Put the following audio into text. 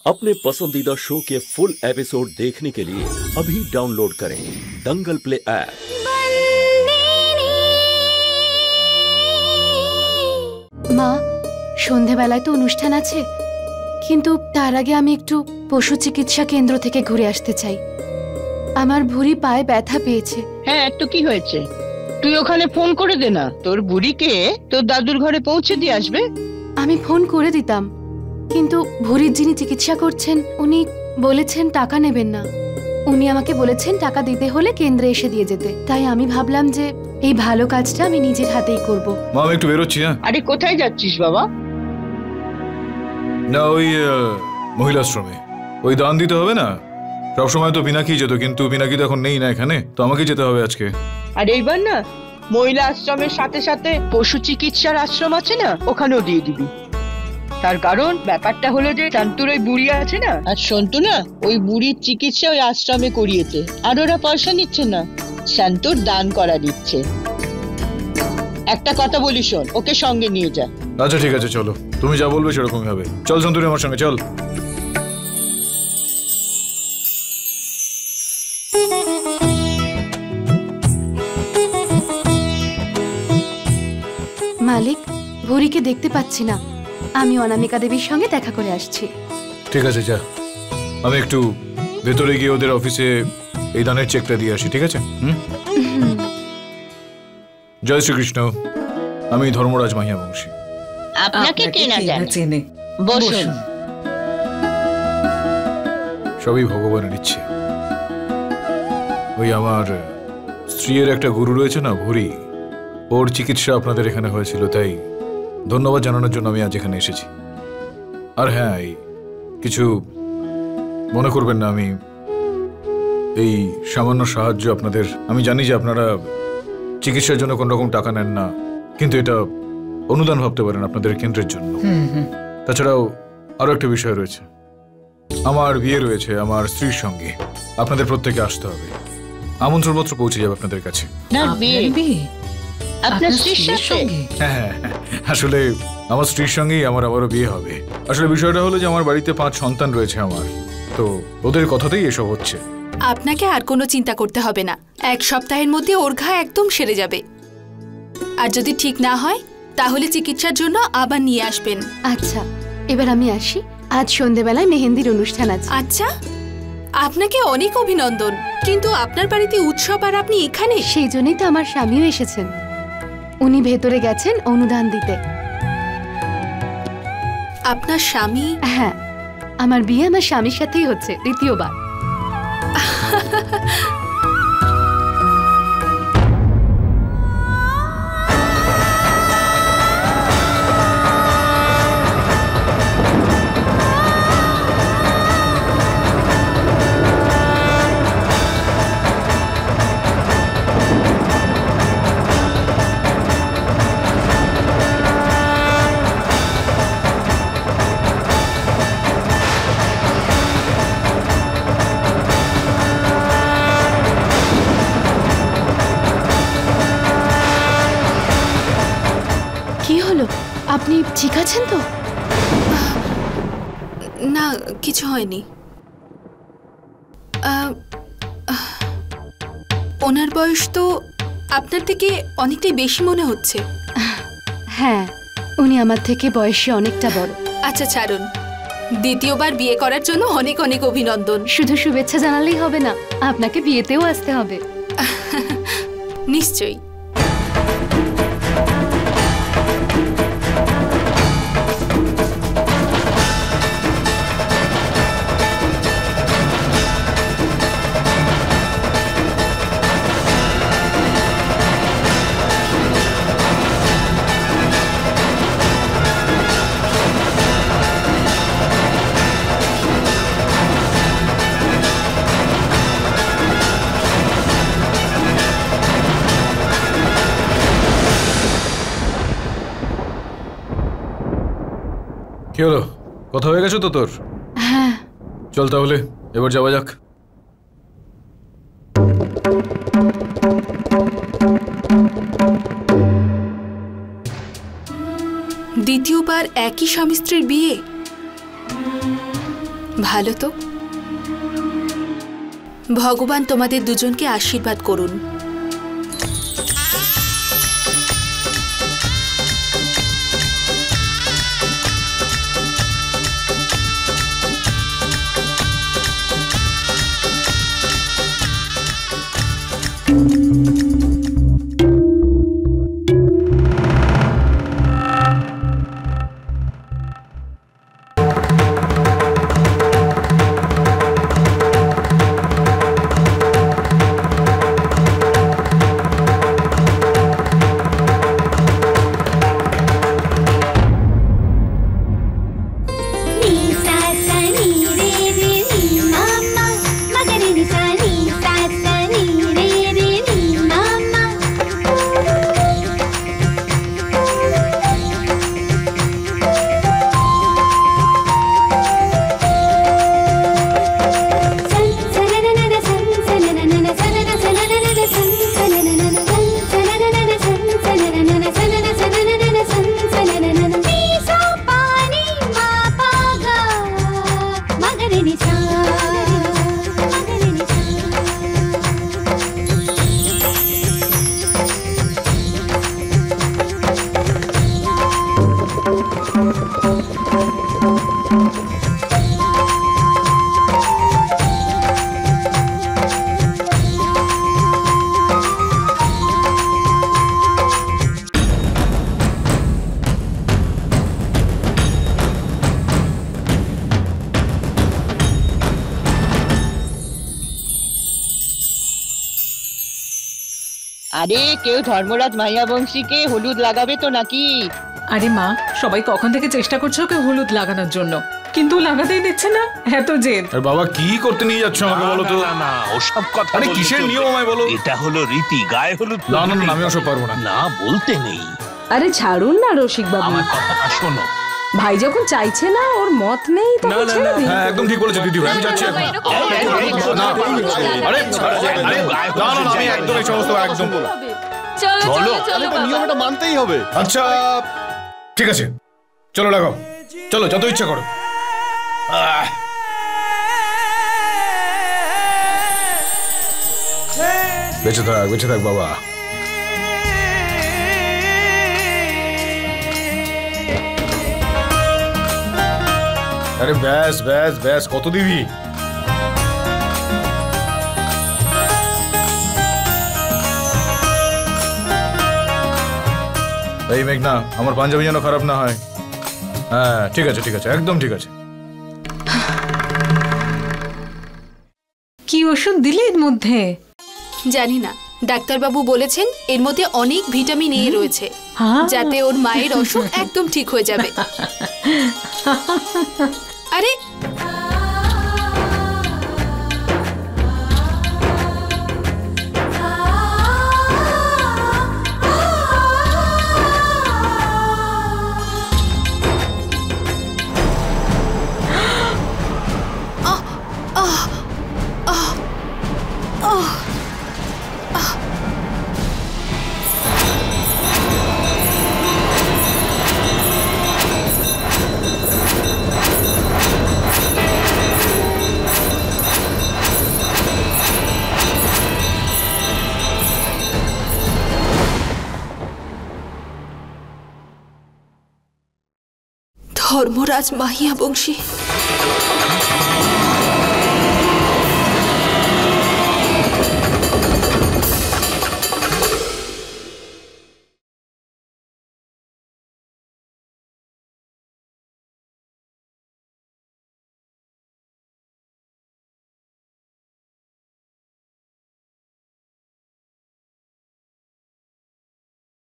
अपने पसंदीदा शो के फुल एपिसोड देखने के लिए अभी डाउनलोड करें दंगल प्ले ऐप। মা, সন্ধ্যাবেলায় তো অনুষ্ঠান আছে, কিন্তু তার আগে আমি একটু পশু চিকিৎসা কেন্দ্র থেকে ঘুরে আসতে চাই। আমার বুড়ি পায়ে ব্যথা পেয়েছে। হ্যাঁ, তো কি হয়েছে? তুই ওখানে ফোন করে দে না, তোর বুড়িকে তোর দাদুর ঘরে পৌঁছে দিয়ে আসবে। আমি ফোন করে দিতাম, কিন্তু বুড়ির যিনি চিকিৎসা করছেন উনি বলেছেন টাকা নেবেন না। উনি আমাকে বলেছেন টাকা দিতে হলে কেন্দ্রে এসে দিয়ে যেতে। তাই আমি ভাবলাম যে এই ভালো কাজটা আমি নিজের হাতেই করব। মা, আমি একটু বেরোচ্ছি। হ্যাঁ। আরে কোথায় যাচ্ছিস বাবা? না, ওই মহিলাশ্রমে ওই দান দিতে হবে না। সবসময় তো পিনাকি যেত, কিন্তু পিনাকি তো এখন নেই না এখানে, তো আমাকে যেতে হবে আজকে। আর এইবার না মহিলা আশ্রমের সাথে সাথে পশু চিকিৎসার আশ্রম আছে না, ওখানেও দিয়ে দিবি। তার কারণ ব্যাপারটা হলো যে শান্তুর ওই বুড়ি আছে না, আর সন্তু না ওই বুড়ির চিকিৎসা ওই আশ্রমে করিয়েছে, আর ওরা পয়সা নিচ্ছে না, শান্তুর দান করা দিচ্ছে। একটা কথা বলি শোন, ওকে সঙ্গে নিয়ে যা। আচ্ছা ঠিক আছে, চলো, তুমি যা বলবে সেরকমই হবে। চল সন্তুরি, আমার সঙ্গে চল। মালিক, বুড়িকে দেখতে পাচ্ছি না, আমি অনামিকা দেবীর সঙ্গে দেখা করে আসছি। ঠিক আছে, যা। আমি একটু ভেতরে গিয়ে ওদের অফিসে এই দানের চেকটা দিয়ে আসি, ঠিক আছে? জয় শ্রীকৃষ্ণ। আমি ধর্মরাজ মাহিয়া বংশী। আপনাকে কে না জানে? বসুন। সবই ভগবানের ইচ্ছে। ওই আমার স্ত্রীর একটা গুরু রয়েছে না, ভুরি, ওর চিকিৎসা আপনাদের এখানে হয়েছিল, তাই ধন্যবাদ জানানোর জন্য আমি আজ এখানে এসেছি। আর হ্যাঁ, এই কিছু মনে করবেন না, আমি এই সামান্য সাহায্য আপনাদের, আমি জানি যে আপনারা চিকিৎসার জন্য কোন রকম টাকা নেন না, কিন্তু এটা অনুদান ভাবতে পারেন আপনাদের কেন্দ্রের জন্য। তাছাড়াও আরো একটা বিষয় রয়েছে, আমার বিয়ে রয়েছে আমার স্ত্রীর সঙ্গে, আপনাদের প্রত্যেকে আসতে হবে। আমন্ত্রণপত্র পৌঁছে যাবে আপনাদের কাছে। আপনার স্ত্রীর সঙ্গে? হ্যাঁ, আসলে আমার স্ত্রীর সঙ্গেই আবারও বিয়ে হবে। আসলে বিষয়টা হলো যে আমার বাড়িতে 5 সন্তান রয়েছে আমার, তো ওদের কথাতেই এসব হচ্ছে। আপনাকে আর কোনো চিন্তা করতে হবে না, 1 সপ্তাহের মধ্যে ওর ঘা একদম সেরে যাবে। আর যদি ঠিক না হয় তাহলে চিকিৎসার জন্য আবার নিয়ে আসবেন। আচ্ছা, এবার আমি আসি, আজ সন্ধ্যাবেলায় মেহেন্দির অনুষ্ঠান আছে। আচ্ছা, আপনাকে অনেক অভিনন্দন, কিন্তু আপনার বাড়িতে উৎসব আর আপনি এখানে? সেই জন্যই তো আমার স্বামীও এসেছেন, উনি ভেতরে গেছেন অনুদান দিতে। আপনার স্বামী? হ্যাঁ, আমার বিয়ে আমার স্বামীর সাথেই হচ্ছে, দ্বিতীয়বার। আপনি ঠিক আছেন তো? না, কিছু হয়নি। ওনার বয়স তো আপনার থেকে অনেকটাই বেশি মনে হচ্ছে। হ্যাঁ, উনি আমার থেকে বয়সে অনেকটা বড়। আচ্ছা ছাড়ুন, দ্বিতীয়বার বিয়ে করার জন্য অনেক অনেক অভিনন্দন। শুধু শুভেচ্ছা জানালেই হবে না, আপনাকে বিয়েতেও আসতে হবে। নিশ্চয়ই। কি হলো, কথা হয়ে গেছে তো তোর? হ্যাঁ। চল তাহলে এবার যাওয়া যাক। দ্বিতীয়বার একই স্বামী স্ত্রীর বিয়ে, ভালো তো। ভগবান তোমাদের দুজনকে আশীর্বাদ করুন। আরে কেউ ধর্মরাজ মাইয়া বংশীকে হলুদ লাগাবে তো নাকি? আরে মা, সবাই কখন থেকে চেষ্টা করছে ওকে হলুদ লাগানোর জন্য, কিন্তু লাগাতেই দিচ্ছে না। এত জেদ। আর বাবা কি করতে নিয়ে যাচ্ছ আমাকে বলো তো? না ওসব কথা আরে কিসের নিয়ম আমায় বলো? এটা হলো রীতি, গায়ে হলুদ। না না না, আমি ওসব পারবো না। না বলতে নেই। আরে ছাড়ুন না রসিক বাবু, আমার কথাটা শোনো। ভাই যখন চাইছে না, ওর মত নেই, তখন ছেড়ে দিন। হ্যাঁ একদম ঠিক বলেছো দিদি ভাই, আমি যাচ্ছি এখন। না আরে না না, আমি একদম এই সমস্ত একদম। চলো নিয়মটা মানতেই হবে। আচ্ছা ঠিক আছে, চলো লাগাও, চলো যত ইচ্ছা করো। বেঁচে থাক বাবা। আরে ব্যাস ব্যাস ব্যাস, কত দিবি? এই মেঘনা, আমার পাঞ্জাবি যেন খারাপ না হয়। হ্যাঁ ঠিক আছে ঠিক আছে, একদম ঠিক আছে। কি ওষুধ দিলে এর মধ্যে? জানি না, ডাক্তারবাবু বলেছেন এর মধ্যে অনেক ভিটামিন এ রয়েছে, যাতে ওর মায়ের অসুখ একদম ঠিক হয়ে যাবে। আরে ধর্মরাজ মাহিয়া বংশী।